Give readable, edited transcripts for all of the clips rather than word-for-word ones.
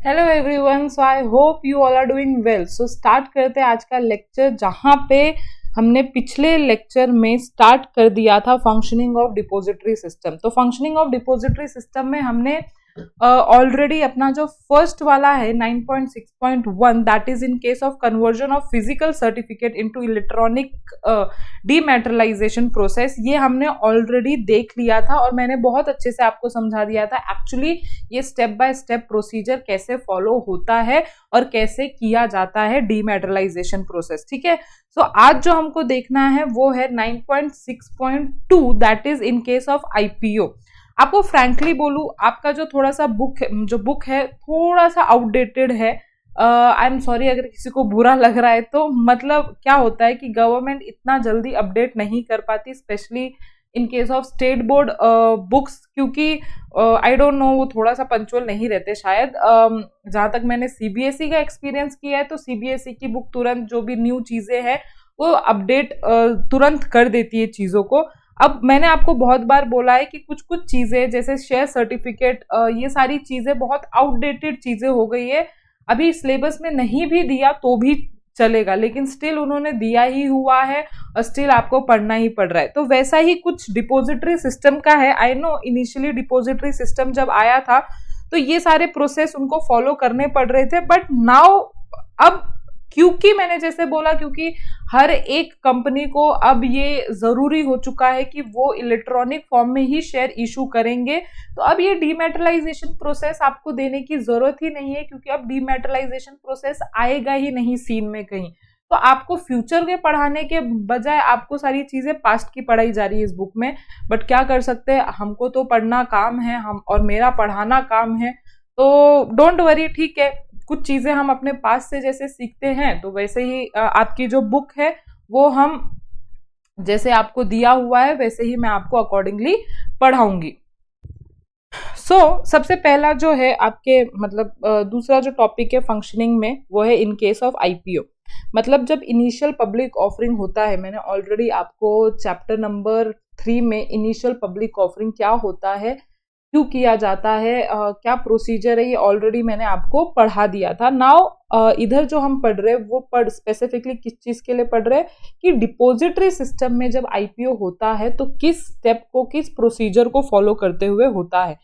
Hello everyone, so I hope you all are doing well. So start करते हैं आज का लेक्चर, जहाँ पे हमने पिछले लेक्चर में स्टार्ट कर दिया था फंक्शनिंग ऑफ डिपॉजिटरी सिस्टम। तो फंक्शनिंग ऑफ डिपॉजिटरी सिस्टम में हमने ऑलरेडी अपना जो फर्स्ट वाला है 9.6.1 that is in case of conversion of physical certificate into electronic dematerialisation process, ये हमने ऑलरेडी देख लिया था और मैंने बहुत अच्छे से आपको समझा दिया था एक्चुअली ये स्टेप बाय स्टेप प्रोसीजर कैसे फॉलो होता है और कैसे किया जाता है डीमैटेरियलाइजेशन प्रोसेस। ठीक है, सो आज जो हमको देखना है वो है 9.6.2 that is in case of IPO. आपको फ्रैंकली बोलूं, आपका जो थोड़ा सा बुक है थोड़ा सा आउटडेटेड है। आई एम सॉरी अगर किसी को बुरा लग रहा है तो, मतलब क्या होता है कि गवर्नमेंट इतना जल्दी अपडेट नहीं कर पाती, specially in case of state board books, क्योंकि आई डोंट नो वो थोड़ा सा पंचुअल नहीं रहते शायद। जहां तक मैंने सीबीएसई का एक्सपीरियंस किया है तो सीबीएसई की बुक तुरंत जो भी न्यू चीजें हैं वो अपडेट तुरंत कर देती है चीजों को। अब मैंने आपको बहुत बार बोला है कि कुछ कुछ चीजें जैसे शेयर सर्टिफिकेट, ये सारी चीजें बहुत आउटडेटेड चीजें हो गई है। अभी सिलेबस में नहीं भी दिया तो भी चलेगा, लेकिन स्टिल उन्होंने दिया ही हुआ है और स्टिल आपको पढ़ना ही पड़ रहा है। तो वैसा ही कुछ डिपॉजिटरी सिस्टम का है। I know initially depository system जब आया था तो ये सारे प्रोसेस उनको फॉलो करने पड़ रहे थे, बट नाउ अब क्योंकि मैंने जैसे बोला, क्योंकि हर एक कंपनी को अब ये जरूरी हो चुका है कि वो इलेक्ट्रॉनिक फॉर्म में ही शेयर इशू करेंगे, तो अब ये डीमैटेरियलाइजेशन प्रोसेस आपको देने की जरूरत ही नहीं है, क्योंकि अब डीमैटेरियलाइजेशन प्रोसेस आएगा ही नहीं सीन में कहीं। तो आपको फ्यूचर के पढ़ाने के बजाय आपको सारी चीजें पास्ट की पढ़ाई जा रही है इस बुक में, बट क्या कर सकते हैं, हमको तो पढ़ना काम है, हम और मेरा पढ़ाना काम है, तो डोंट वरी। ठीक है, कुछ चीजें हम अपने पास से जैसे सीखते हैं तो वैसे ही आपकी जो बुक है वो हम जैसे आपको दिया हुआ है वैसे ही मैं आपको अकॉर्डिंगली पढ़ाऊंगी। सबसे पहला जो है आपके मतलब दूसरा जो टॉपिक है फंक्शनिंग में वो है इन केस ऑफ आईपीओ। मतलब जब इनिशियल पब्लिक ऑफरिंग होता है, मैंने ऑलरेडी आपको चैप्टर नंबर 3 में इनिशियल पब्लिक ऑफरिंग क्या होता है, क्यों किया जाता है, क्या प्रोसीजर है, ये ऑलरेडी मैंने आपको पढ़ा दिया था। नाउ इधर जो हम पढ़ रहे हैं वो स्पेसिफिकली किस चीज के लिए पढ़ रहे हैं कि डिपॉजिटरी सिस्टम में जब आईपीओ होता है तो किस स्टेप को, किस प्रोसीजर को फॉलो करते हुए होता है।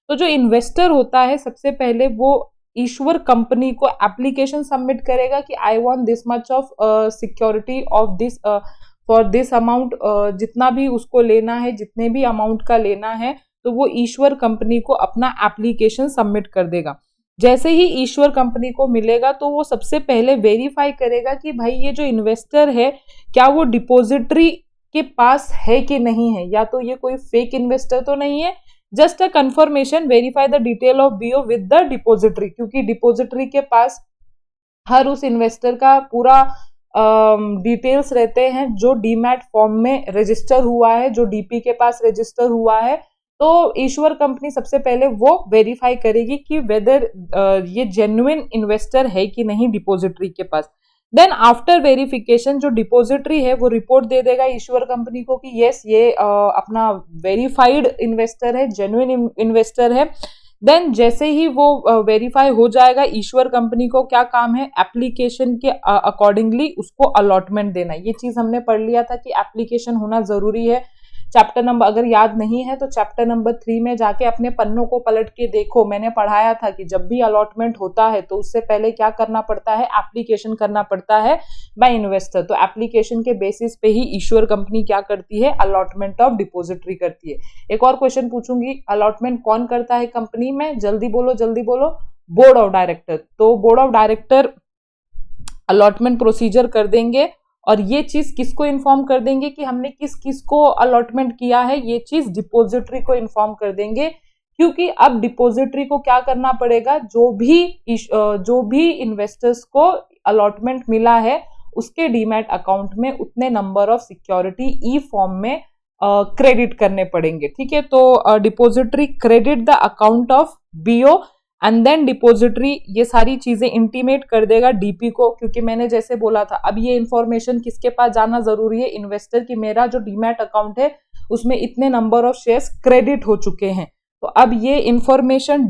तो जो इन्वेस्टर होता है सबसे पहले वो ईश्वर कंपनी को एप्लीकेशन सबमिट करेगा कि I want this much of security of this for this amount, जितना भी उसको लेना है, जितने भी अमाउंट का लेना है, तो वो ईश्वर कंपनी को अपना एप्लीकेशन सबमिट कर देगा। जैसे ही ईश्वर कंपनी को मिलेगा तो वो सबसे पहले वेरीफाई करेगा कि भाई ये जो इन्वेस्टर है क्या वो डिपॉजिटरी के पास है कि नहीं है, या तो ये कोई फेक इन्वेस्टर तो नहीं है। Just a confirmation, verify the detail of BO with the depository, क्योंकि डिपॉजिटरी के पास हर उस इन्वेस्टर का पूरा डिटेल्स रहते हैं जो डीमैट फॉर्म में रजिस्टर हुआ है, जो डीपी के पास रजिस्टर हुआ है। तो ईश्वर कंपनी सबसे पहले वो वेरीफाई करेगी कि वेदर ये जेन्युइन इन्वेस्टर है कि नहीं डिपॉजिटरी के पास। देन आफ्टर वेरिफिकेशन जो डिपॉजिटरी है वो रिपोर्ट दे देगा ईश्वर कंपनी को कि यस ये अपना वेरीफाइड इन्वेस्टर है, जेन्युइन इन्वेस्टर है। देन जैसे ही वो वेरीफाई हो जाएगा, ईश्वर कंपनी को क्या काम है, एप्लीकेशन के अकॉर्डिंगली उसको अलॉटमेंट देना। ये चीज हमने पढ़ लिया था कि एप्लीकेशन होना जरूरी है। चैप्टर नंबर अगर याद नहीं है तो चैप्टर नंबर 3 में जाके अपने पन्नों को पलट के देखो, मैंने पढ़ाया था कि जब भी अलॉटमेंट होता है तो उससे पहले क्या करना पड़ता है, एप्लीकेशन करना पड़ता है बाय इन्वेस्टर। तो एप्लीकेशन के बेसिस पे ही ईश्वर कंपनी क्या करती है, अलॉटमेंट ऑफ डिपॉजिटरी करती है। एक और क्वेश्चन पूछूंगी, अलॉटमेंट कौन करता है कंपनी में, जल्दी बोलो जल्दी बोलो, बोर्ड ऑफ डायरेक्टर। तो board of director allotment procedure कर देंगे और ये चीज किसको इन्फॉर्म कर देंगे कि हमने किस किस को अलॉटमेंट किया है, ये चीज डिपॉजिटरी को इन्फॉर्म कर देंगे। क्योंकि अब डिपॉजिटरी को क्या करना पड़ेगा, जो भी इन्वेस्टर्स को अलॉटमेंट मिला है उसके डीमैट अकाउंट में उतने number of security e form में क्रेडिट करने पड़ेंगे। ठीक है, तो depository credit the account of BO and then depository ये सारी चीजें इंटीमेट कर देगा डीपी को, क्योंकि मैंने जैसे बोला था अब ये इंफॉर्मेशन किसके पास जाना जरूरी है, इन्वेस्टर की मेरा जो डीमैट अकाउंट है उसमें इतने नंबर ऑफ शेयर्स क्रेडिट हो चुके हैं। तो अब ये इंफॉर्मेशन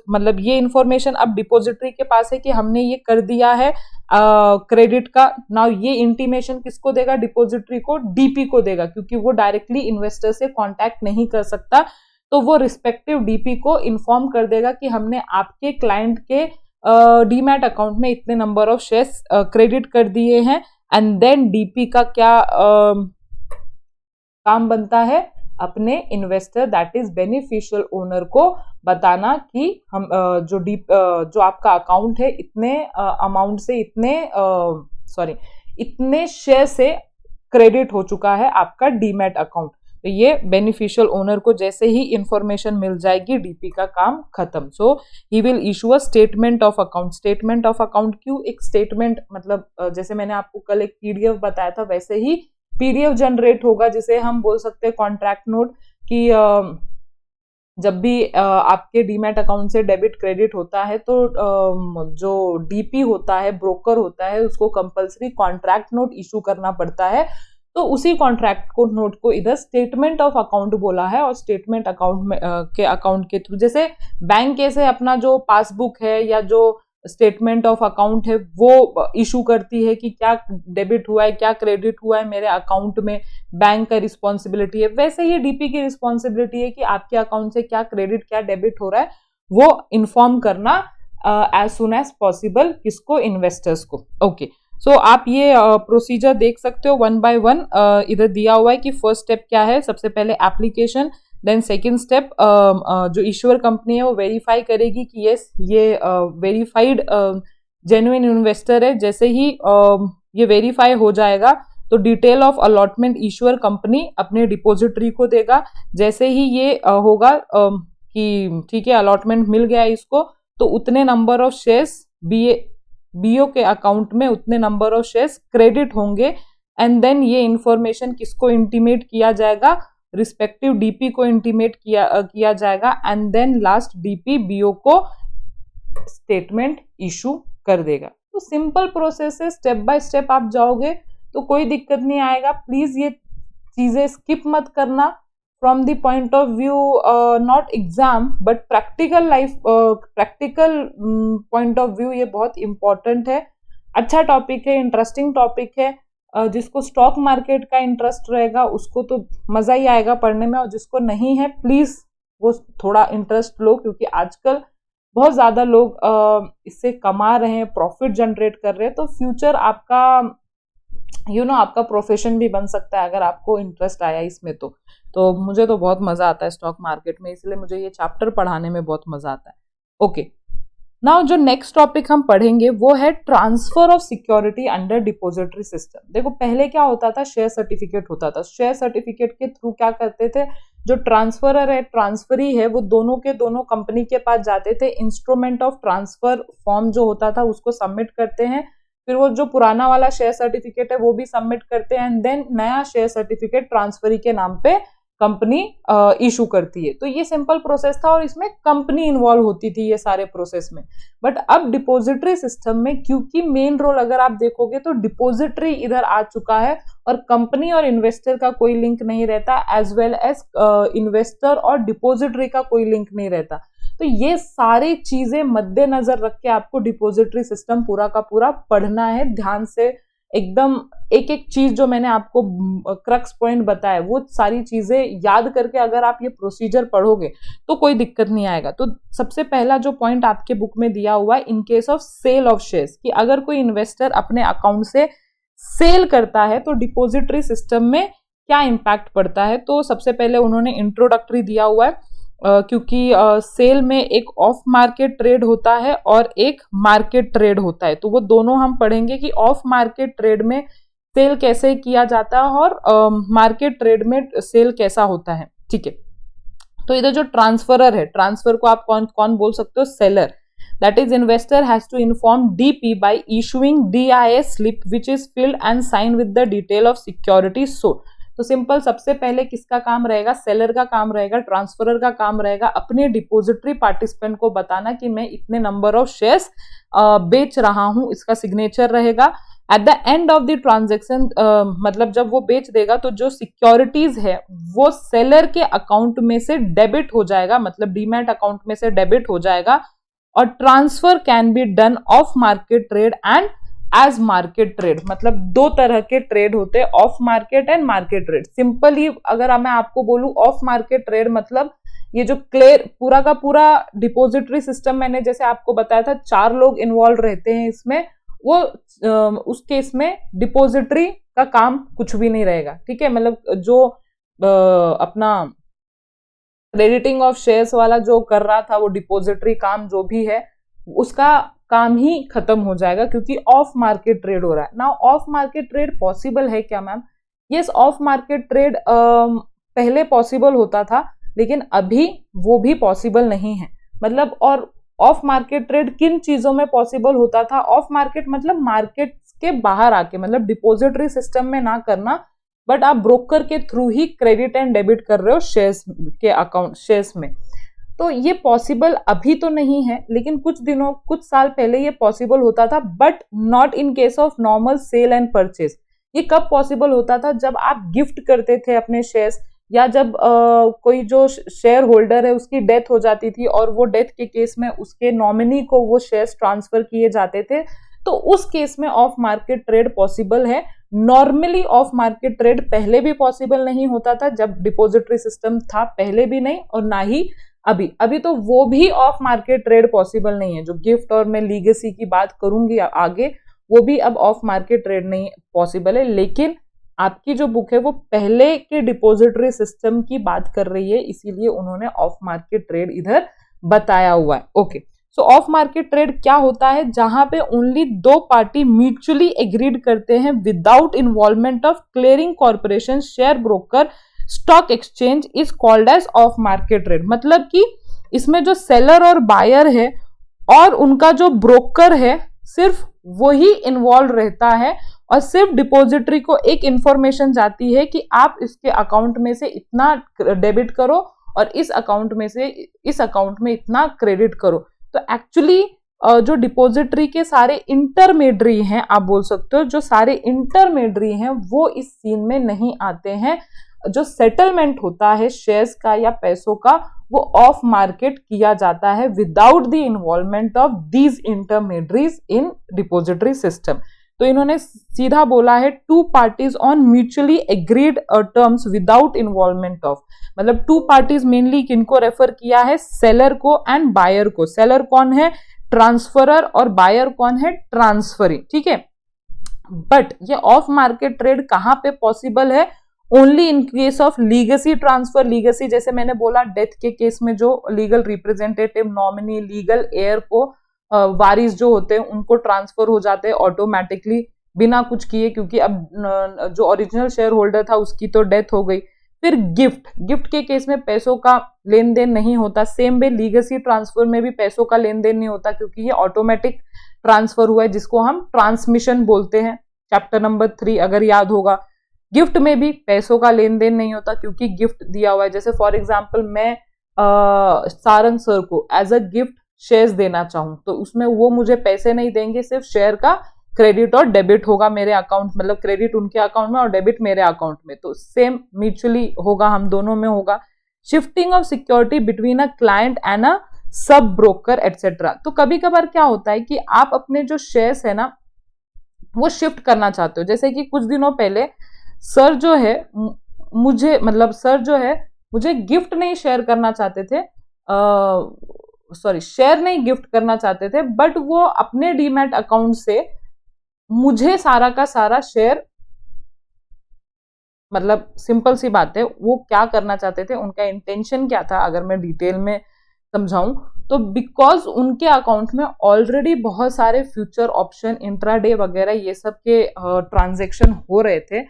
मतलब ये इंफॉर्मेशन अब डिपोजिटरी के पास है कि हमने ये कर दिया है क्रेडिट का। नाउ ये इंटीमेशन किसको देगा? डिपोजिटरी को, डीपी को देगा, क्योंकि वो डायरेक्टली इन्वेस्टर से कांटेक्ट नहीं कर सकता। तो वो रिस्पेक्टिव डीपी को इन्फॉर्म कर देगा कि हमने आपके क्लाइंट के डीमैट अकाउंट में इतने नंबर ऑफ शेयर्स क्रेडिट कर दिए हैं। एंड देन डीपी का क्या काम बनता है? अपने investor that is beneficial owner को बताना कि हम जो आपका अकाउंट है इतने अमाउंट से इतने शेयर से क्रेडिट हो चुका है आपका डीमैट अकाउंट। तो ये बेनिफिशियल ओनर को जैसे ही इंफॉर्मेशन मिल जाएगी, डीपी का काम खत्म। So he will issue a statement of account. Statement of account क्यों? एक स्टेटमेंट मतलब जैसे मैंने आपको कल एक पीडीएफ बताया था, वैसे ही पीडीएफ जनरेट होगा, जिसे हम बोल सकते हैं कॉन्ट्रैक्ट नोट, कि जब भी आपके डीमैट अकाउंट से डेबिट क्रेडिट होता है तो जो डीपी होता है, ब्रोकर होता है, उसको कंपल्सरी कॉन्ट्रैक्ट नोट इशू करना पड़ता है। तो उसी कॉन्ट्रैक्ट को नोट को इधर स्टेटमेंट ऑफ अकाउंट बोला है। और स्टेटमेंट अकाउंट में अकाउंट के थ्रू, जैसे बैंक कैसे अपना जो पासबुक है या जो स्टेटमेंट ऑफ अकाउंट है वो इशू करती है कि क्या डेबिट हुआ है, क्या क्रेडिट हुआ है मेरे अकाउंट में, बैंक का रिस्पॉन्सिबिलिटी है, वैसे ही डीपी की रिस्पॉन्सिबिलिटी है कि आपके अकाउंट से क्या क्रेडिट क्या डेबिट हो रहा है वो इन्फॉर्म करना एज सुन एज पॉसिबल, किसको? इन्वेस्टर्स को। ओके, सो आप ये प्रोसीजर देख सकते हो वन बाय वन। इधर दिया हुआ है कि फर्स्ट स्टेप क्या है। सबसे पहले एप्लीकेशन, देन सेकेंड स्टेप जो इश्यूअर कंपनी है वो वेरीफाई करेगी कि यस ये वेरीफाइड जेन्युइन इन्वेस्टर है। जैसे ही ये वेरीफाई हो जाएगा तो detail of allotment issuer company अपने डिपोजिटरी को देगा। जैसे ही ये होगा कि ठीक है अलॉटमेंट मिल गया इसको, तो उतने नंबर ऑफ शेयर्स बीओ के अकाउंट में उतने नंबर ऑफ शेयर्स क्रेडिट होंगे। एंड देन ये इंफॉर्मेशन किसको इंटीमेट किया जाएगा? रिस्पेक्टिव डीपी को इंटीमेट किया जाएगा। And then last DP BO को स्टेटमेंट इशू कर देगा। तो सिंपल प्रोसेस है, स्टेप बाय स्टेप आप जाओगे तो कोई दिक्कत नहीं आएगा। प्लीज ये चीजें स्किप मत करना। From the point of view not exam but practical life, practical point of view ये बहुत इंपॉर्टेंट है। अच्छा टॉपिक है, इंटरेस्टिंग टॉपिक है। जिसको स्टॉक मार्केट का इंटरेस्ट रहेगा उसको तो मजा ही आएगा पढ़ने में, और जिसको नहीं है प्लीज वो थोड़ा इंटरेस्ट लो, क्योंकि आजकल बहुत ज्यादा लोग इससे कमा रहे हैं, प्रॉफिट जनरेट कर रहे हैं। तो फ्यूचर आपका आपका प्रोफेशन भी बन सकता है अगर आपको इंटरेस्ट आया इसमें। तो मुझे तो बहुत मजा आता है स्टॉक मार्केट में, इसलिए मुझे ये चैप्टर पढ़ाने में बहुत मजा आता है। ओके, नाउ जो नेक्स्ट टॉपिक हम पढ़ेंगे वो है transfer of security under depository system. देखो पहले क्या होता था, शेयर सर्टिफिकेट होता था। शेयर सर्टिफिकेट के थ्रू क्या करते थे, जो ट्रांसफरर है, ट्रांसफरी है, वो दोनों के दोनों कंपनी के पास जाते थे, इंस्ट्रूमेंट ऑफ ट्रांसफर फॉर्म जो होता था उसको सबमिट करते हैं, फिर वो जो पुराना वाला शेयर सर्टिफिकेट है वो भी सबमिट करते हैं, एंड देन नया शेयर सर्टिफिकेट ट्रांसफरी के नाम पे कंपनी इशू करती है। तो ये सिंपल प्रोसेस था और इसमें कंपनी इन्वॉल्व होती थी ये सारे प्रोसेस में। बट अब डिपोजिटरी सिस्टम में क्योंकि मेन रोल अगर आप देखोगे तो डिपोजिटरी इधर आ चुका है और कंपनी और इन्वेस्टर का कोई लिंक नहीं रहता, एज वेल एज इन्वेस्टर और डिपोजिटरी का कोई लिंक नहीं रहता। तो ये सारी चीजें मद्देनजर रख के आपको डिपोजिटरी सिस्टम पूरा का पूरा पढ़ना है ध्यान से, एकदम एक एक चीज जो मैंने आपको क्रक्स पॉइंट बताया वो सारी चीजें याद करके अगर आप ये प्रोसीजर पढ़ोगे तो कोई दिक्कत नहीं आएगा। तो सबसे पहला जो पॉइंट आपके बुक में दिया हुआ है, in case of sale of shares, कि अगर कोई इन्वेस्टर अपने अकाउंट से सेल करता है तो डिपोजिटरी सिस्टम में क्या इम्पैक्ट पड़ता है। तो सबसे पहले उन्होंने इंट्रोडक्टरी दिया हुआ है, क्योंकि सेल में एक ऑफ मार्केट ट्रेड होता है और एक मार्केट ट्रेड होता है। तो वो दोनों हम पढ़ेंगे कि ऑफ मार्केट ट्रेड में सेल कैसे किया जाता है और मार्केट ट्रेड में सेल कैसा होता है। ठीक है, तो इधर जो ट्रांसफरर है, ट्रांसफर को आप कौन कौन बोल सकते हो? Seller. That is investor has to inform DP by issuing DIS slip which is filled and sign with the detail of security sold. तो सिंपल, सबसे पहले किसका काम रहेगा? सेलर का काम रहेगा, ट्रांसफरर का काम रहेगा अपने डिपोजिटरी पार्टिसिपेंट को बताना कि मैं इतने नंबर ऑफ शेयर्स बेच रहा हूं, इसका सिग्नेचर रहेगा। At the end of the transaction, मतलब जब वो बेच देगा तो जो सिक्योरिटीज है वो सेलर के अकाउंट में से डेबिट हो जाएगा, मतलब डीमैट अकाउंट में से डेबिट हो जाएगा, और transfer can be done off market trade and as market trade. मतलब दो तरह के ट्रेड होते हैं, off market and market trade. Simply अगर मैं आपको बोलूं ऑफ मार्केट ट्रेड मतलब ये जो क्लियर पूरा का पूरा डिपॉजिटरी सिस्टम, मैंने जैसे आपको बताया था 4 लोग इन्वॉल्व रहते हैं इसमें, वो उस केस में डिपॉजिटरी का काम कुछ भी नहीं रहेगा, ठीक है। मतलब जो अपना क्रेडिटिंग ऑफ शेयर्स वाला जो कर रहा था, वो डिपॉजिटरी काम जो भी है उसका काम ही खत्म हो जाएगा, क्योंकि ऑफ मार्केट ट्रेड हो रहा है। Now of market trade possible है क्या ma'am? Yes, of market trade पहले पॉसिबल होता था, लेकिन अभी वो भी पॉसिबल नहीं है। मतलब और ऑफ मार्केट ट्रेड किन चीजों में पॉसिबल होता था? ऑफ मार्केट मतलब मार्केट के बाहर आके, मतलब डिपॉजिटरी सिस्टम में ना करना, बट आप ब्रोकर के through he credit and debit कर रहे हो शेयर्स के अकाउंट, शेयर्स में। तो ये पॉसिबल अभी तो नहीं है, लेकिन कुछ साल पहले ये पॉसिबल होता था, but not in case of normal sale and purchase. ये कब पॉसिबल होता था? जब आप गिफ्ट करते थे अपने शेयर्स, या जब कोई जो शेयर होल्डर है उसकी डेथ हो जाती थी और वो डेथ के केस में उसके नॉमिनी को वो शेयर्स ट्रांसफर किए जाते थे, तो उस केस में ऑफ मार्केट ट्रेड पॉसिबल है। नॉर्मली ऑफ मार्केट ट्रेड पहले भी पॉसिबल नहीं होता था, जब डिपॉजिटरी सिस्टम था पहले भी नहीं, और ना ही अभी तो वो भी ऑफ मार्केट ट्रेड पॉसिबल नहीं है। जो गिफ्ट और मैं लीगेसी की बात करूंगी आगे, वो भी अब ऑफ मार्केट ट्रेड नहीं पॉसिबल है। लेकिन आपकी जो बुक है वो पहले के डिपॉजिटरी सिस्टम की बात कर रही है, इसीलिए उन्होंने ऑफ मार्केट ट्रेड इधर बताया हुआ है। Okay, so of market trade क्या होता है? जहां पे ओनली 2 पार्टी म्यूचुअली एग्रीड करते हैं without involvement of clearing corporation, share broker, stock exchange, is called as off market trade. मतलब कि इसमें जो सेलर और बायर है और उनका जो ब्रोकर है, सिर्फ वही इन्वॉल्व रहता है, और सिर्फ डिपॉजिटरी को एक इंफॉर्मेशन जाती है कि आप इसके अकाउंट में से इतना डेबिट करो और इस अकाउंट में से इस अकाउंट में इतना क्रेडिट करो। तो एक्चुअली जो डिपॉजिटरी के सारे इंटरमेडियरी हैं, आप बोल सकते हो जो सारे इंटरमेडियरी हैं, वो इस सीन में नहीं आते हैं। जो सेटलमेंट होता है शेयर्स का या पैसों का, वो ऑफ मार्केट किया जाता है without the involvement of these intermediaries in depository system. तो इन्होंने सीधा बोला है 2 parties on mutually agreed terms without involvement of, मतलब 2 पार्टीज मेनली किनको रेफर किया है? सेलर को एंड बायर को। सेलर कौन है? ट्रांसफरर, और बायर कौन है? ट्रांसफरी, ठीक है। बट ये ऑफ मार्केट ट्रेड कहां पे पॉसिबल है? Only in case of legacy transfer. Legacy जैसे मैंने बोला, डेथ के केस में जो legal representative, nominee, legal air को वारिस जो होते हैं उनको ट्रांसफर हो जाते हैं ऑटोमेटिकली बिना कुछ किए, क्योंकि अब जो ओरिजिनल शेयर होल्डर था उसकी तो डेथ हो गई। फिर गिफ्ट के केस में पैसों का लेन देन नहीं होता। सेम वे लीगेसी ट्रांसफर में भी पैसों का लेन देन नहीं होता, क्योंकि ये ऑटोमेटिक ट्रांसफर हुआ है, जिसको हम ट्रांसमिशन बोलते हैं, चैप्टर नंबर 3 अगर याद होगा। गिफ्ट में भी पैसों का लेन देन नहीं होता, क्योंकि गिफ्ट दिया हुआ है। जैसे फॉर एग्जाम्पल मैं सारंग सर को एज अ गिफ्ट शेयर्स देना चाहूं, तो उसमें वो मुझे पैसे नहीं देंगे, सिर्फ शेयर का क्रेडिट और डेबिट होगा मेरे अकाउंट, मतलब क्रेडिट उनके अकाउंट में और डेबिट मेरे अकाउंट में। तो सेम म्यूचुअली होगा, हम दोनों में होगा। Shifting of security between a client and a sub broker etcetera. तो कभी कभार क्या होता है कि आप अपने जो शेयर्स है ना, वो शिफ्ट करना चाहते हो। जैसे कि कुछ दिनों पहले सर जो है मुझे गिफ्ट नहीं शेयर करना चाहते थे, शेयर नहीं गिफ्ट करना चाहते थे, बट वो अपने डीमैट अकाउंट से मुझे सारा का सारा शेयर, मतलब सिंपल सी बात है, वो क्या करना चाहते थे, उनका इंटेंशन क्या था, अगर मैं डिटेल में समझाऊं तो बिकॉज उनके अकाउंट में ऑलरेडी बहुत सारे फ्यूचर ऑप्शन, इंट्राडे वगैरह ये सब के ट्रांजैक्शन हो रहे थे,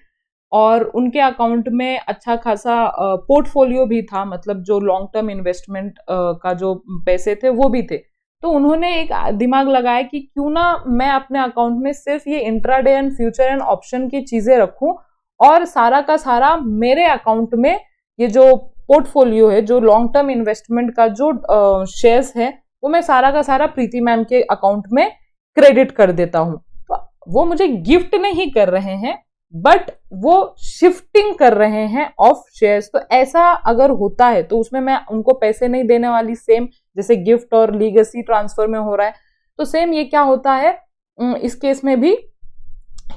और उनके अकाउंट में अच्छा खासा पोर्टफोलियो भी था, मतलब जो लॉन्ग टर्म इन्वेस्टमेंट का जो पैसे थे वो भी थे। तो उन्होंने एक दिमाग लगाया कि क्यों ना मैं अपने अकाउंट में सिर्फ ये intraday and future and option की चीजें रखूं, और सारा का सारा मेरे अकाउंट में ये जो पोर्टफोलियो है, जो लॉन्ग टर्म इन्वेस्टमेंट का जो शेयर्स है, वो मैं सारा का सारा प्रीति मैम के अकाउंट में क्रेडिट कर देता हूँ। तो वो मुझे गिफ्ट नहीं कर रहे हैं, बट वो शिफ्टिंग कर रहे हैं ऑफ शेयर्स। तो ऐसा अगर होता है तो उसमें मैं उनको पैसे नहीं देने वाली, सेम जैसे गिफ्ट और लीगेसी ट्रांसफर में हो रहा है। तो सेम ये क्या होता है, इस केस में भी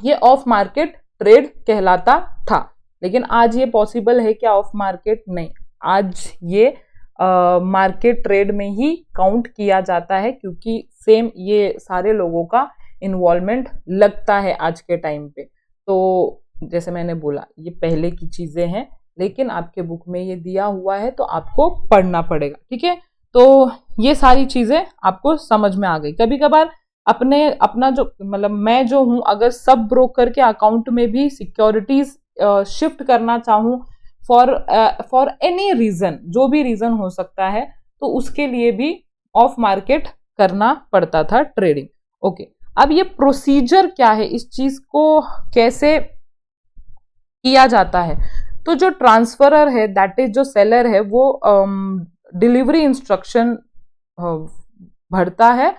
ये ऑफ मार्केट ट्रेड कहलाता था। लेकिन आज ये पॉसिबल है क्या ऑफ मार्केट? नहीं, आज ये मार्केट ट्रेड में ही काउंट किया जाता है, क्योंकि सेम ये सारे लोगों का इन्वॉल्वमेंट लगता है आज के टाइम पे। तो जैसे मैंने बोला ये पहले की चीजें हैं, लेकिन आपके बुक में ये दिया हुआ है तो आपको पढ़ना पड़ेगा, ठीक है। तो ये सारी चीजें आपको समझ में आ गई। कभी कभार अपना जो मतलब मैं जो हूं, अगर सब ब्रोकर के अकाउंट में भी सिक्योरिटीज शिफ्ट करना चाहूं फॉर एनी रीजन, जो भी रीजन हो सकता है, तो उसके लिए भी ऑफ मार्केट करना पड़ता था ट्रेडिंग। ओके, अब ये प्रोसीजर क्या है, इस चीज को कैसे किया जाता है। तो जो ट्रांसफरर है, दैट इज जो सेलर है, वो डिलीवरी इंस्ट्रक्शन भरता है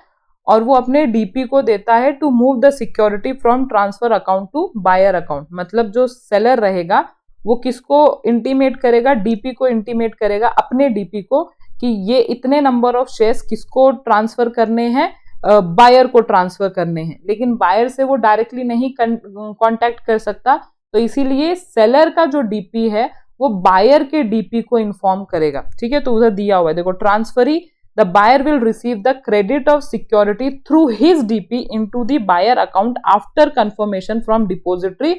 और वो अपने डीपी को देता है to move the security from transfer account to buyer account. मतलब जो सेलर रहेगा वो किसको इंटीमेट करेगा? डीपी को इंटीमेट करेगा, अपने डीपी को, कि ये इतने नंबर ऑफ शेयर्स किसको ट्रांसफर करने हैं, बायर को ट्रांसफर करने हैं। लेकिन बायर से वो डायरेक्टली नहीं कांटेक्ट कर सकता, तो इसीलिए सेलर का जो डीपी है वो बायर के डीपी को इन्फॉर्म करेगा, ठीक है। तो उधर दिया हुआ है, देखो, transferee the buyer will receive the credit of security through his DP into the buyer account after confirmation from depository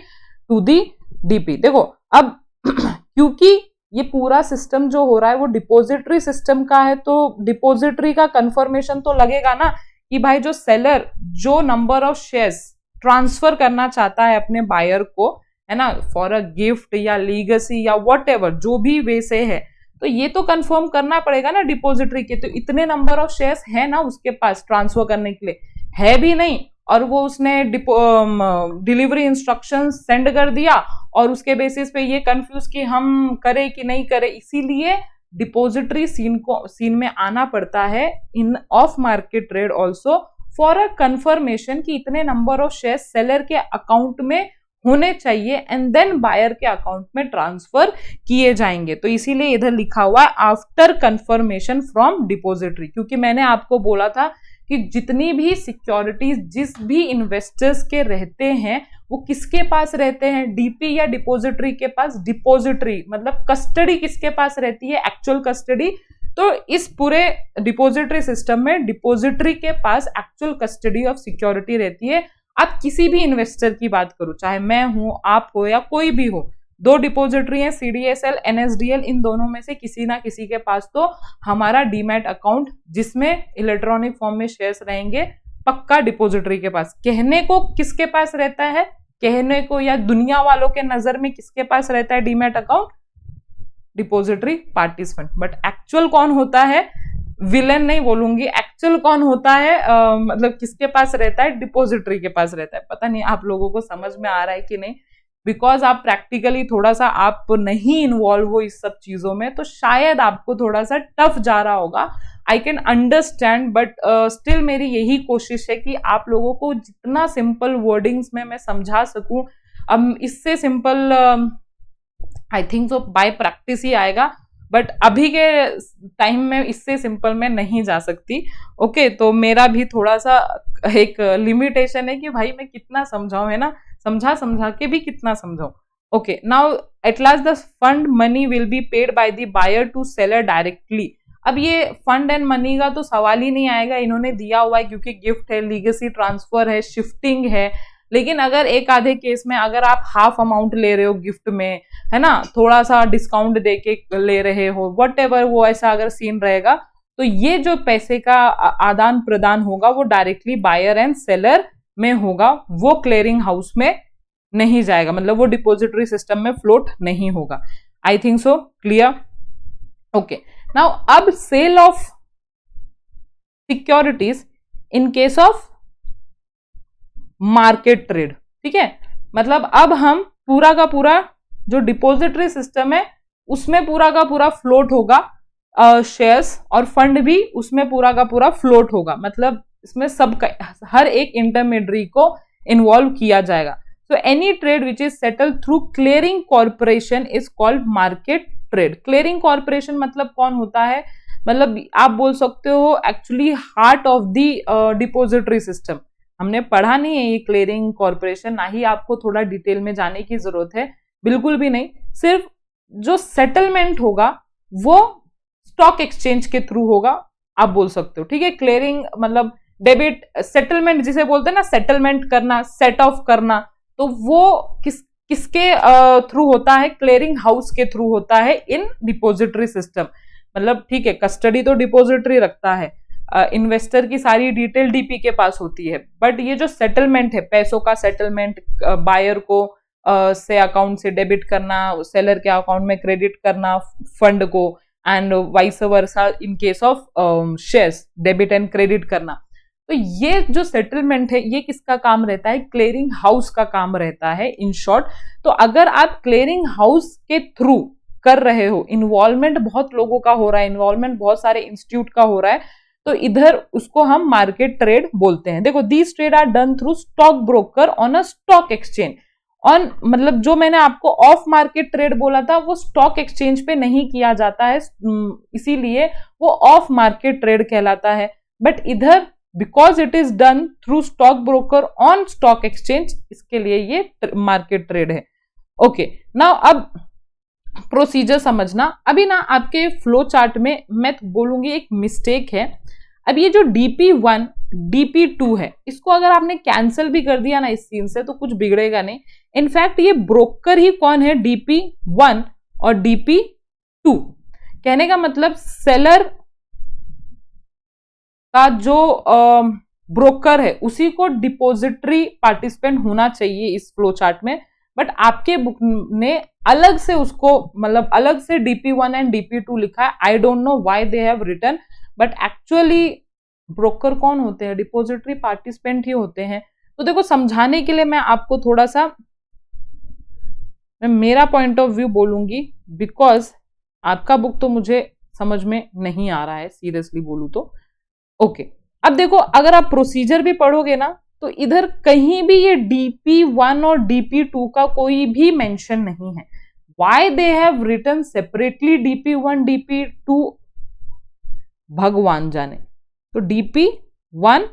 to the DP. देखो अब क्योंकि ये पूरा सिस्टम जो हो रहा है वो डिपोजिटरी सिस्टम का है, तो डिपोजिटरी का कंफर्मेशन तो लगेगा ना कि भाई जो सेलर जो नंबर ऑफ शेयर्स ट्रांसफर करना चाहता है अपने बायर को, है ना, फॉर अ गिफ्ट या लीगेसी या व्हाटएवर, जो भी वे से है, तो ये तो कंफर्म करना पड़ेगा ना डिपोजिटरी के। तो इतने नंबर ऑफ शेयर्स है ना उसके पास ट्रांसफर करने के लिए, है भी नहीं, और वो उसने डिलीवरी इंस्ट्रक्शन सेंड कर दिया और उसके बेसिस पे ये कंफ्यूज कि हम करें कि नहीं करें। इसीलिए डिपोजिटरी सीन में आना पड़ता है in off market trade also for a confirmation कि इतने नंबर ऑफ शेयर सेलर के अकाउंट में होने चाहिए एंड देन बायर के अकाउंट में ट्रांसफर किए जाएंगे। तो इसीलिए इधर लिखा हुआ है आफ्टर कंफर्मेशन फ्रॉम डिपोजिटरी, क्योंकि मैंने आपको बोला था कि जितनी भी सिक्योरिटीज जिस भी इन्वेस्टर्स के रहते हैं वो किसके पास रहते हैं, डीपी या डिपोजिटरी के पास। डिपोजिटरी मतलब कस्टडी किसके पास रहती है, एक्चुअल कस्टडी। तो इस पूरे डिपोजिटरी सिस्टम में डिपोजिटरी के पास एक्चुअल कस्टडी ऑफ सिक्योरिटी रहती है। आप किसी भी इन्वेस्टर की बात करो, चाहे मैं हूं, आप हो या कोई भी हो, दो डिपोजिटरी हैं, सीडीएसएल, एनएसडीएल, इन दोनों में से किसी ना किसी के पास तो हमारा डीमैट अकाउंट जिसमें इलेक्ट्रॉनिक फॉर्म में शेयर्स रहेंगे पक्का डिपोजिटरी के पास। कहने को किसके पास रहता है, कहने को या दुनिया वालों के नजर में किसके पास रहता है demat account, depository participant. But actual कौन होता है, विलेन नहीं बोलूंगी, एक्चुअल कौन होता है, मतलब किसके पास रहता है, डिपोजिटरी के पास रहता है। पता नहीं आप लोगों को समझ में आ रहा है कि नहीं, बिकॉज आप प्रैक्टिकली थोड़ा सा आप नहीं इन्वॉल्व हो इस सब चीजों में, तो शायद आपको थोड़ा सा टफ जा रहा होगा। I can understand, but still मेरी यही कोशिश है कि आप लोगों को जितना सिंपल वर्डिंग्स में मैं समझा सकूं। अब इससे simple I think so by practice ही आएगा, बट अभी के टाइम में इससे सिंपल में नहीं जा सकती। ओके, तो मेरा भी थोड़ा सा एक लिमिटेशन है कि भाई मैं कितना समझाऊं, है ना, समझा के भी कितना समझाऊं। Okay, now at last the fund money will be paid by the buyer to seller directly. अब ये फंड एंड मनी का तो सवाल ही नहीं आएगा, इन्होंने दिया हुआ है, क्योंकि गिफ्ट है, लीगेसी ट्रांसफर है, शिफ्टिंग है। लेकिन अगर एक आधे केस में अगर आप हाफ अमाउंट ले रहे हो गिफ्ट में, है ना, थोड़ा सा डिस्काउंट दे के ले रहे हो, व्हाटएवर, वो ऐसा अगर सीन रहेगा, तो ये जो पैसे का आदान प्रदान होगा वो डायरेक्टली बायर एंड सेलर में होगा, वो क्लियरिंग हाउस में नहीं जाएगा, मतलब वो डिपोजिटरी सिस्टम में फ्लोट नहीं होगा। I think so clear. Okay, now अब sell off securities in case of market trade, ठीक है, मतलब अब हम पूरा का पूरा जो डिपोजिटरी सिस्टम है उसमें पूरा का पूरा फ्लोट होगा शेयर्स, और फंड भी उसमें पूरा का पूरा फ्लोट होगा। मतलब इसमें सब हर एक इंटरमीडियरी को इन्वॉल्व किया जाएगा। So any trade which is settle through clearing corporation is called market trade. Clearing corporation मतलब कौन होता है, मतलब आप बोल सकते हो actually heart of the depository system. हमने पढ़ा नहीं है ये क्लियरिंग कॉर्पोरेशन, ना ही आपको थोड़ा डिटेल में जाने की जरूरत है, बिल्कुल भी नहीं। सिर्फ जो सेटलमेंट होगा वो स्टॉक एक्सचेंज के थ्रू होगा, आप बोल सकते हो, ठीक है। क्लियरिंग मतलब डेबिट, सेटलमेंट जिसे बोलते हैं ना, सेटलमेंट करना, सेट ऑफ करना, तो वो किसके थ्रू होता है, क्लियरिंग हाउस के थ्रू होता है इन डिपोजिटरी सिस्टम। मतलब ठीक है, कस्टडी तो डिपोजिटरी रखता है, इन्वेस्टर की सारी डिटेल डीपी के पास होती है, बट ये जो सेटलमेंट है, पैसों का सेटलमेंट, बायर को से अकाउंट से डेबिट करना, सेलर के अकाउंट में क्रेडिट करना फंड को, and vice versa in case of shares, debit and credit करना। तो ये जो सेटलमेंट है ये किसका काम रहता है, क्लियरिंग हाउस का काम रहता है इन शॉर्ट। तो अगर आप क्लियरिंग हाउस के थ्रू कर रहे हो, इन्वॉल्वमेंट बहुत लोगों का हो रहा है, इन्वॉल्वमेंट बहुत सारे इंस्टीट्यूट का हो रहा है, तो इधर उसको हम मार्केट ट्रेड बोलते हैं। देखो, these trade are done through stock broker on a stock exchange. On मतलब जो मैंने आपको ऑफ मार्केट ट्रेड बोला था वो स्टॉक एक्सचेंज पे नहीं किया जाता है, इसीलिए वो ऑफ मार्केट ट्रेड कहलाता है। बट इधर because it is done through stock broker on stock exchange, इसके लिए ये मार्केट ट्रेड है। ओके, नाउ अब प्रोसीजर समझना। अभी ना आपके फ्लो चार्ट में मैं बोलूंगी एक मिस्टेक है। अब ये जो DP1 DP2 है, इसको अगर आपने कैंसिल भी कर दिया ना इस सीन से तो कुछ बिगड़ेगा नहीं। इनफैक्ट ये ब्रोकर ही कौन है, DP1 और DP2। कहने का मतलब सेलर का जो ब्रोकर है उसी को डिपोजिटरी पार्टिसिपेंट होना चाहिए इस फ्लो चार्ट में, बट आपके बुक ने अलग से उसको मतलब अलग से DP1 एंड DP2 लिखा है। I don't know why they have written, but actually broker कौन होते हैं, डिपोजिटरी पार्टिसिपेंट ही होते हैं। तो देखो, समझाने के लिए मैं आपको थोड़ा सा मैं मेरा पॉइंट ऑफ व्यू बोलूंगी, बिकॉज आपका बुक तो मुझे समझ में नहीं आ रहा है, सीरियसली बोलूं तो। ओके, अब देखो, अगर आप प्रोसीजर भी पढ़ोगे ना तो इधर कहीं भी ये DP1 और DP2 का कोई भी मेंशन नहीं है। Why they have written separately DP1 DP2, भगवान जाने। तो DP1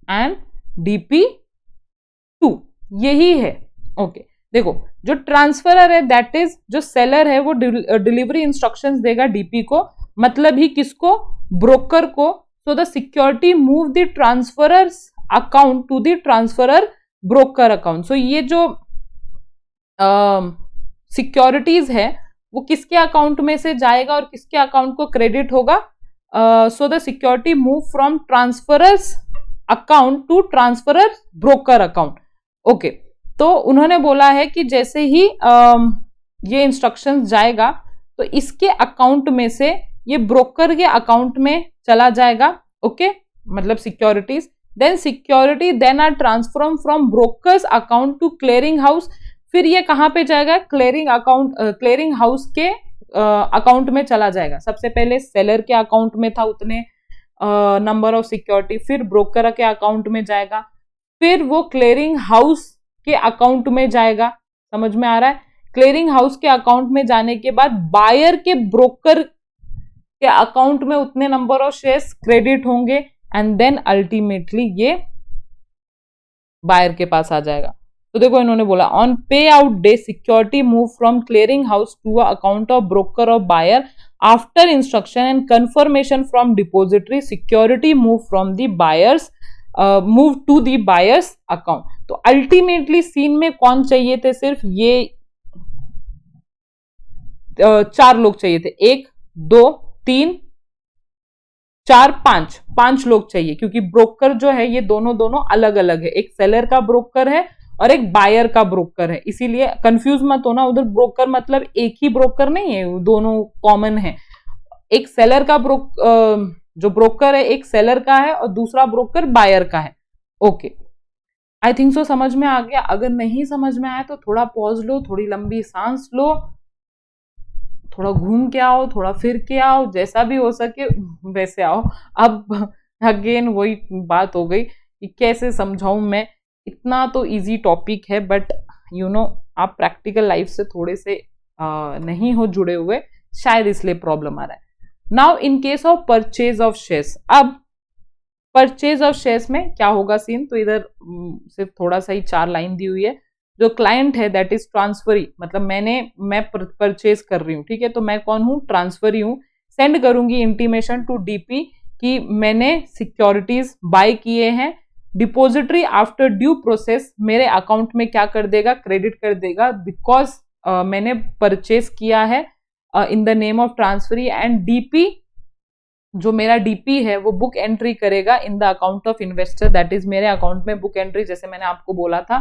एंड DP2 यही है। ओके, देखो, जो ट्रांसफरर है दैट इज जो सेलर है वो डिलीवरी इंस्ट्रक्शंस देगा DP को, मतलब ही किसको, ब्रोकर को। So the security move the transferer's account to the transferer broker account. So ये जो सिक्योरिटीज है वो किसके अकाउंट में से जाएगा और किसके अकाउंट को क्रेडिट होगा। So the security move from transferor's account to transferor broker account. Okay, तो उन्होंने बोला है कि जैसे ही ये इंस्ट्रक्शंस जाएगा तो इसके अकाउंट में से ये ब्रोकर के अकाउंट में चला जाएगा। ओके, मतलब securities, then security then are transfer from brokers account to clearing house. फिर ये कहां पे जाएगा, क्लियरिंग अकाउंट, क्लियरिंग हाउस के अकाउंट में चला जाएगा। सबसे पहले सेलर के अकाउंट में था उतने नंबर ऑफ सिक्योरिटी, फिर ब्रोकर के अकाउंट में जाएगा, फिर वो क्लियरिंग हाउस के अकाउंट में जाएगा। समझ में आ रहा है? क्लियरिंग हाउस के अकाउंट में जाने के बाद बायर के ब्रोकर के अकाउंट में उतने नंबर ऑफ शेयर्स क्रेडिट होंगे एंड देन अल्टीमेटली ये बायर के पास आ जाएगा। तो देखो, इन्होंने बोला on pay out day security move from clearing house to account of broker of buyer after instruction and confirmation from depository security move from the buyers move to the buyers account. तो ultimately scene में कौन चाहिए थे, सिर्फ ये चार लोग चाहिए थे, 1 2 3 4 5 लोग चाहिए, क्योंकि ब्रोकर जो है ये दोनों अलग अलग है। एक सेलर का ब्रोकर है और एक बायर का ब्रोकर है, इसीलिए कंफ्यूज मत होना। उधर ब्रोकर मतलब एक ही ब्रोकर नहीं है, दोनों कॉमन है। एक सेलर का जो ब्रोकर है एक सेलर का है और दूसरा ब्रोकर बायर का है। ओके, आई थिंक सो समझ में आ गया। अगर नहीं समझ में आया तो थोड़ा पॉज लो, थोड़ी लंबी सांस लो, थोड़ा घूम के आओ, थोड़ा फिर के आओ, जैसा भी हो सके वैसे आओ। अब अगेन वही बात हो गई कि कैसे समझाऊं मैं इतना तो इजी टॉपिक है, बट आप प्रैक्टिकल लाइफ से थोड़े से नहीं हो जुड़े हुए, शायद इसलिए प्रॉब्लम आ रहा है। Now in case of purchase of shares, अब परचेज ऑफ शेयर्स में क्या होगा सीन, तो इधर सिर्फ थोड़ा सा ही 4 लाइन दी हुई है। जो क्लाइंट है दैट इज ट्रांसफरी, मतलब मैं परचेज कर रही हूँ, ठीक है, तो मैं कौन हूँ, ट्रांसफरी हूँ। सेंड करूंगी इंटीमेशन टू डीपी कि मैंने सिक्योरिटीज बाय किए हैं। डिपोजिटरी आफ्टर ड्यू प्रोसेस मेरे अकाउंट में क्या कर देगा, क्रेडिट कर देगा, बिकॉज मैंने परचेज किया है in the name of transferee. And DP, जो मेरा डीपी है, वो बुक एंट्री करेगा in the account of investor, that is मेरे अकाउंट में बुक एंट्री। जैसे मैंने आपको बोला था,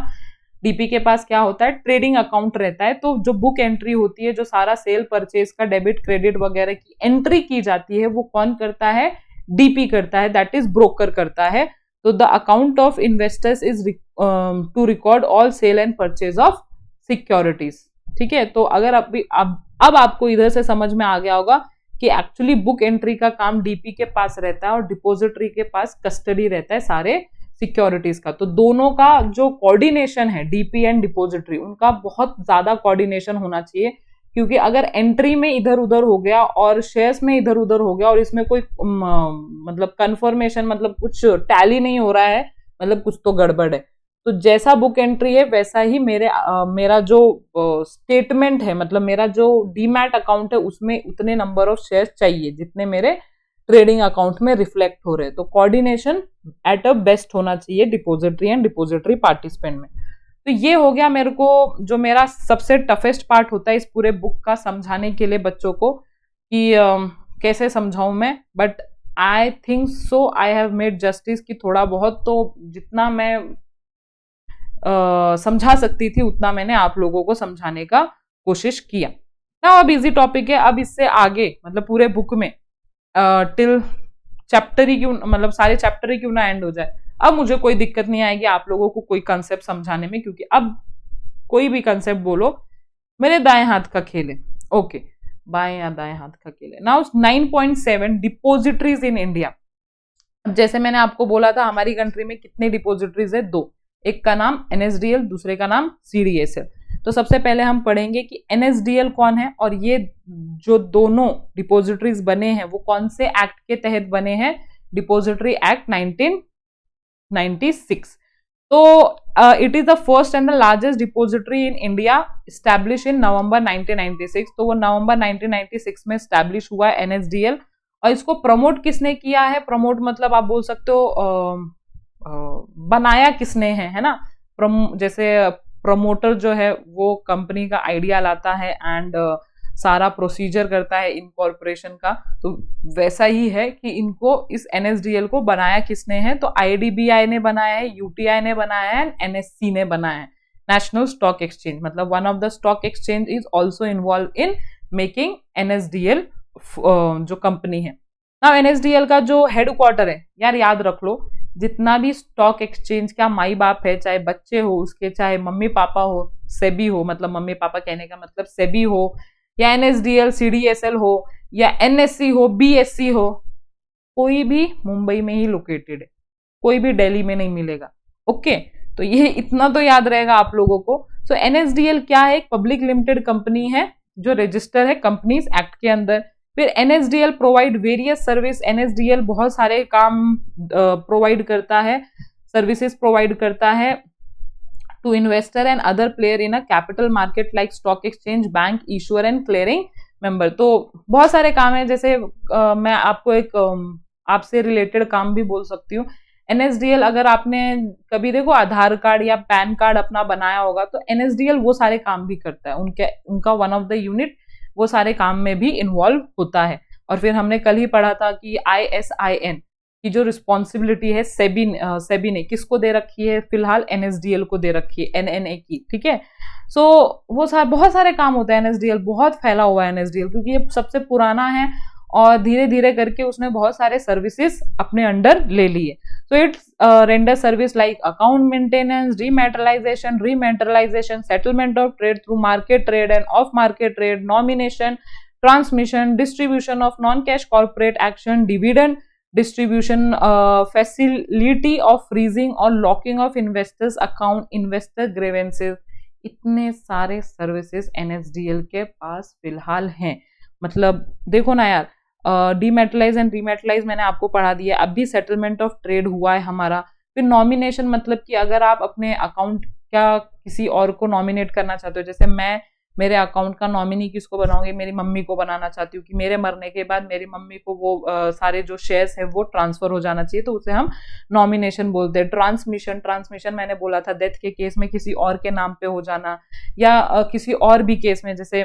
डीपी के पास क्या होता है, ट्रेडिंग अकाउंट रहता है, तो जो बुक एंट्री होती है, जो सारा सेल परचेज का डेबिट क्रेडिट वगैरह की एंट्री की जाती है, वो कौन करता है, डीपी करता है, दैट इज ब्रोकर करता है। तो the account of investors is to record all sale and purchase of securities, ठीक है। तो अगर अब आपको इधर से समझ में आ गया होगा कि एक्चुअली बुक एंट्री का काम डीपी के पास रहता है और डिपोजिटरी के पास कस्टडी रहता है सारे सिक्योरिटीज का। तो दोनों का जो कोऑर्डिनेशन है, डीपी एंड डिपोजिटरी, उनका बहुत ज्यादा कोऑर्डिनेशन होना चाहिए, क्योंकि अगर एंट्री में इधर उधर हो गया और शेयर्स में इधर उधर हो गया और इसमें कोई मतलब कंफर्मेशन, मतलब कुछ टैली नहीं हो रहा है, मतलब कुछ तो गड़बड़ है। तो जैसा बुक एंट्री है वैसा ही मेरा जो स्टेटमेंट है, मतलब मेरा जो डीमैट अकाउंट है, उसमें उतने नंबर ऑफ शेयर्स चाहिए जितने मेरे ट्रेडिंग अकाउंट में रिफ्लेक्ट हो रहे हैं। तो कोऑर्डिनेशन एट अ बेस्ट होना चाहिए डिपोजिटरी एंड डिपोजिटरी पार्टिसिपेंट में। तो ये हो गया मेरे को, जो मेरा सबसे टफेस्ट पार्ट होता है इस पूरे बुक का समझाने के लिए बच्चों को, कि कैसे समझाऊं मैं। But I think so I have made justice, कि थोड़ा बहुत तो जितना मैं समझा सकती थी उतना मैंने आप लोगों को समझाने का कोशिश किया ना। अब इजी टॉपिक है, अब इससे आगे मतलब पूरे बुक में टिल चैप्टर ही क्यों, मतलब सारे चैप्टर ही क्यों ना एंड हो जाए, अब मुझे कोई दिक्कत नहीं आएगी आप लोगों को कोई कंसेप्ट समझाने में, क्योंकि अब कोई भी कंसेप्ट बोलो मेरे दाएं हाथ का खेल है। ओके, बाएं या दाएं हाथ का खेल है। Now 9.7 depositories in India. जैसे मैंने आपको बोला था, हमारी कंट्री में कितने डिपोजिटरीज है, 2, एक का नाम एनएसडीएल, दूसरे का नाम सीडीएसएल। तो सबसे पहले हम पढ़ेंगे कि एनएसडीएल कौन है, और ये जो दोनों डिपोजिटरीज बने हैं वो कौन से एक्ट के तहत बने हैं, डिपोजिटरी एक्ट 1996। तो it is the first and the largest depository in India, establish in November 1996। तो वो नवंबर 1996 में स्टैब्लिश हुआ है एनएसडीएल। और इसको प्रमोट किसने किया है, प्रमोट मतलब आप बोल सकते हो बनाया किसने है ना। जैसे प्रमोटर जो है वो कंपनी का आइडिया लाता है एंड सारा प्रोसीजर करता है इनकॉर्पोरेशन का, तो वैसा ही है कि इनको इस एनएसडीएल को बनाया किसने है, तो आईडीबीआई ने बनाया है, यूटीआई ने बनाया है, एनएससी ने बनाया है, नेशनल स्टॉक एक्सचेंज। मतलब one of the stock exchange is also involve in making NSDL जो कंपनी है ना। एनएसडीएल का जो हेडक्वार्टर है, यार याद रख लो, जितना भी स्टॉक एक्सचेंज का माई बाप है, चाहे बच्चे हो उसके, चाहे मम्मी पापा हो, सेबी हो, मतलब मम्मी पापा कहने का मतलब सेबी हो, या एनएसडीएल सीडीएसएल हो, या एनएससी हो, बीएससी हो, कोई भी मुंबई में ही लोकेटेड है, कोई भी दिल्ली में नहीं मिलेगा। ओके, तो ये इतना तो याद रहेगा आप लोगों को। सो एनएसडीएल क्या है, एक पब्लिक लिमिटेड कंपनी है जो रजिस्टर है कंपनीज एक्ट के अंदर। फिर NSDL provide various service, NSDL बहुत सारे काम प्रोवाइड करता है, सर्विसेज प्रोवाइड करता है to investor and other player in a capital market like stock exchange, bank, issuer and clearing member. तो बहुत सारे काम है, जैसे मैं आपको एक आपसे रिलेटेड काम भी बोल सकती हूँ। एनएसडीएल, अगर आपने कभी देखो आधार कार्ड या पैन कार्ड अपना बनाया होगा, तो एनएसडीएल वो सारे काम भी करता है, उनका वन ऑफ द यूनिट वो सारे काम में भी इन्वॉल्व होता है। और फिर हमने कल ही पढ़ा था कि ISIN की जो रिस्पॉन्सिबिलिटी है सेबी ने किसको दे रखी है, फिलहाल एनएसडीएल को दे रखी है, NNA की, ठीक है। सो वो बहुत सारे काम होते हैं, एनएसडीएल बहुत फैला हुआ है एनएसडीएल, क्योंकि ये सबसे पुराना है और धीरे धीरे करके उसने बहुत सारे सर्विसेज अपने अंडर ले लिए। So it's render service like account maintenance, rematerialisation, settlement of trade through market trade and off market trade, nomination, transmission, distribution of non cash corporate action, dividend distribution, facility of freezing और locking of investors account, investor grievances, इतने सारे services NSDL के पास फिलहाल हैं। मतलब देखो ना यार, डीमेटलाइज एंड रीमेटलाइज मैंने आपको पढ़ा दिया, अभी सेटलमेंट ऑफ ट्रेड हुआ है हमारा। फिर नॉमिनेशन, मतलब कि अगर आप अपने अकाउंट क्या किसी और को नॉमिनेट करना चाहते हो, जैसे मैं मेरे अकाउंट का नॉमिनी किसको बनाऊंगी, मेरी मम्मी को बनाना चाहती हूँ कि मेरे मरने के बाद मेरी मम्मी को वो सारे जो शेयर्स है वो ट्रांसफर हो जाना चाहिए, तो उसे हम नॉमिनेशन बोलते हैं। ट्रांसमिशन, ट्रांसमिशन मैंने बोला था डेथ के केस में किसी और के नाम पे हो जाना, या किसी और भी केस में, जैसे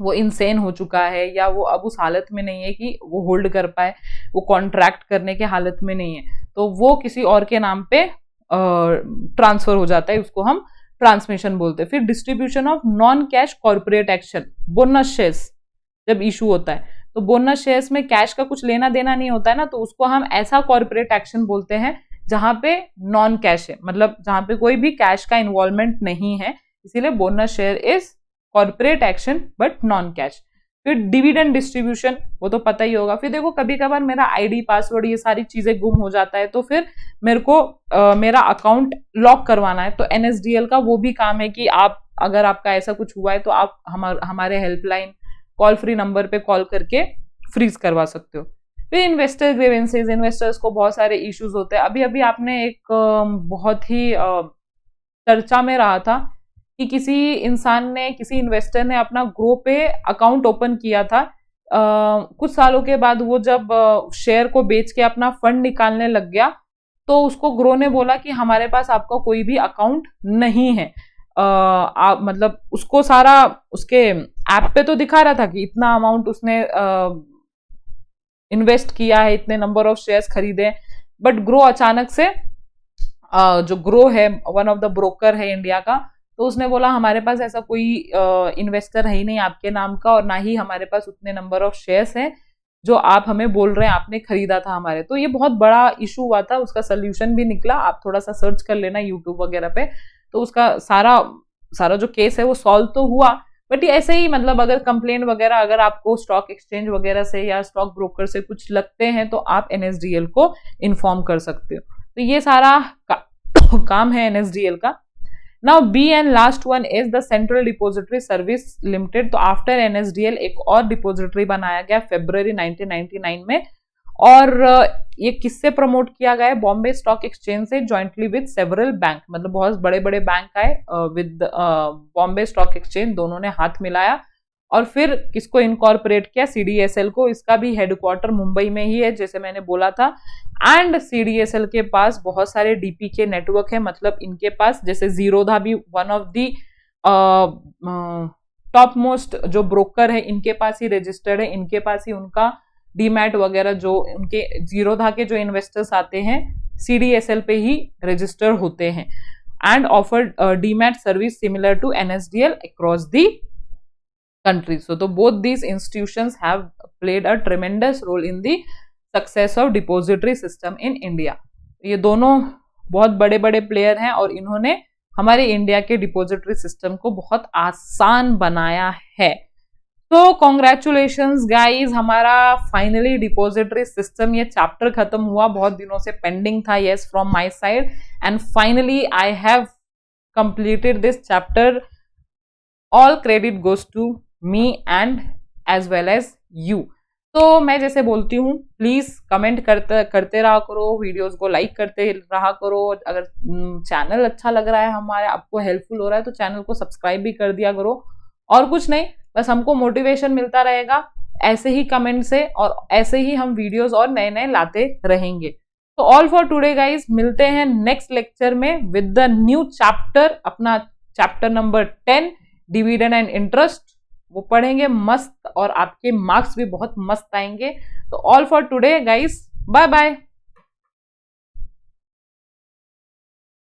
वो इंसेन हो चुका है या वो अब उस हालत में नहीं है कि वो होल्ड कर पाए, वो कॉन्ट्रैक्ट करने के हालत में नहीं है, तो वो किसी और के नाम पे ट्रांसफर हो जाता है, उसको हम ट्रांसमिशन बोलते हैं। फिर distribution of non cash corporate action, bonus shares जब इशू होता है, तो बोनस शेयर्स में कैश का कुछ लेना देना नहीं होता है ना, तो उसको हम ऐसा कॉर्पोरेट एक्शन बोलते हैं जहां पे नॉन कैश है, मतलब जहां पे कोई भी कैश का इन्वॉल्वमेंट नहीं है, इसीलिए bonus share is corporate action but non cash. फिर डिविडेंड डिस्ट्रीब्यूशन, वो तो पता ही होगा। फिर देखो कभी कभार मेरा आईडी पासवर्ड ये सारी चीजें गुम हो जाता है, तो फिर मेरे को मेरा अकाउंट लॉक करवाना है, तो एनएसडीएल का वो भी काम है कि आप अगर आपका ऐसा कुछ हुआ है तो आप हमारे हेल्पलाइन कॉल फ्री नंबर पे कॉल करके फ्रीज करवा सकते हो। फिर इन्वेस्टर ग्रीवेंसेस, इन्वेस्टर्स को बहुत सारे इश्यूज होते हैं। अभी अभी आपने एक बहुत ही चर्चा में रहा था कि किसी इंसान ने, किसी इन्वेस्टर ने अपना ग्रो पे अकाउंट ओपन किया था, कुछ सालों के बाद वो जब शेयर को बेच के अपना फंड निकालने लग गया, तो उसको ग्रो ने बोला कि हमारे पास आपका कोई भी अकाउंट नहीं है। मतलब उसको सारा उसके ऐप पे तो दिखा रहा था कि इतना अमाउंट उसने इन्वेस्ट किया है, इतने नंबर ऑफ शेयर्स खरीदे, बट ग्रो अचानक से जो ग्रो है वन ऑफ द ब्रोकर है इंडिया का, तो उसने बोला हमारे पास ऐसा कोई इन्वेस्टर है ही नहीं आपके नाम का, और ना ही हमारे पास उतने नंबर ऑफ शेयर्स हैं जो आप हमें बोल रहे हैं आपने खरीदा था हमारे। तो ये बहुत बड़ा इशू हुआ था, उसका सोल्यूशन भी निकला, आप थोड़ा सा सर्च कर लेना यूट्यूब वगैरह पे, तो उसका सारा जो केस है वो सॉल्व तो हुआ। बट ये ऐसे ही, मतलब अगर कंप्लेंट वगैरह अगर आपको स्टॉक एक्सचेंज वगैरह से या स्टॉक ब्रोकर से कुछ लगते हैं तो आप एनएसडीएल को इन्फॉर्म कर सकते हो। तो ये सारा काम है एनएसडीएल का। Now B and last one is the central depository service limited. तो आफ्टर एनएसडीएल एक और डिपोजिटरी बनाया गया फरवरी 1999 में, और ये किससे प्रमोट किया गया है, बॉम्बे स्टॉक एक्सचेंज से जॉइंटली विद सेवरल बैंक, मतलब बहुत बड़े बड़े बैंक आए विद बॉम्बे स्टॉक एक्सचेंज, दोनों ने हाथ मिलाया और फिर किसको इनकॉर्पोरेट किया, सीडीएसएल को। इसका भी हेडक्वार्टर मुंबई में ही है जैसे मैंने बोला था। एंड सीडीएसएल के पास बहुत सारे डीपी के नेटवर्क है, मतलब इनके पास जैसे जीरोधा भी one of the top most जो ब्रोकर है, इनके पास ही रजिस्टर्ड है, इनके पास ही उनका डीमैट वगैरह जो उनके जीरोधा के जो इन्वेस्टर्स आते हैं सीडीएसएल पे ही रजिस्टर होते हैं। And offer demat service similar to NSDL across the countries. So both these institutions have played a tremendous role in the success of depository system in India. ये दोनों बहुत बड़े बड़े प्लेयर हैं और इन्होंने हमारे इंडिया के डिपोजिटरी सिस्टम को बहुत आसान बनाया है। तो कॉन्ग्रेचुलेशंस गाइज, हमारा फाइनली डिपोजिटरी सिस्टम ये चैप्टर खत्म हुआ, बहुत दिनों से पेंडिंग था, yes from my side, and finally I have completed this chapter. All credit goes to me and as well as you. तो मैं जैसे बोलती हूँ, प्लीज कमेंट करते रहा करो, वीडियोस को लाइक करते रहा करो। अगर चैनल अच्छा लग रहा है, हमारे आपको हेल्पफुल हो रहा है, तो चैनल को सब्सक्राइब भी कर दिया करो। और कुछ नहीं, बस हमको मोटिवेशन मिलता रहेगा ऐसे ही कमेंट से, और ऐसे ही हम वीडियोस और नए नए लाते रहेंगे। तो ऑल फॉर टुडे गाइज, मिलते हैं नेक्स्ट लेक्चर में विद द न्यू चैप्टर, अपना chapter number 10 dividend and interest, वो पढ़ेंगे मस्त, और आपके मार्क्स भी बहुत मस्त आएंगे। तो all for today guys, bye bye.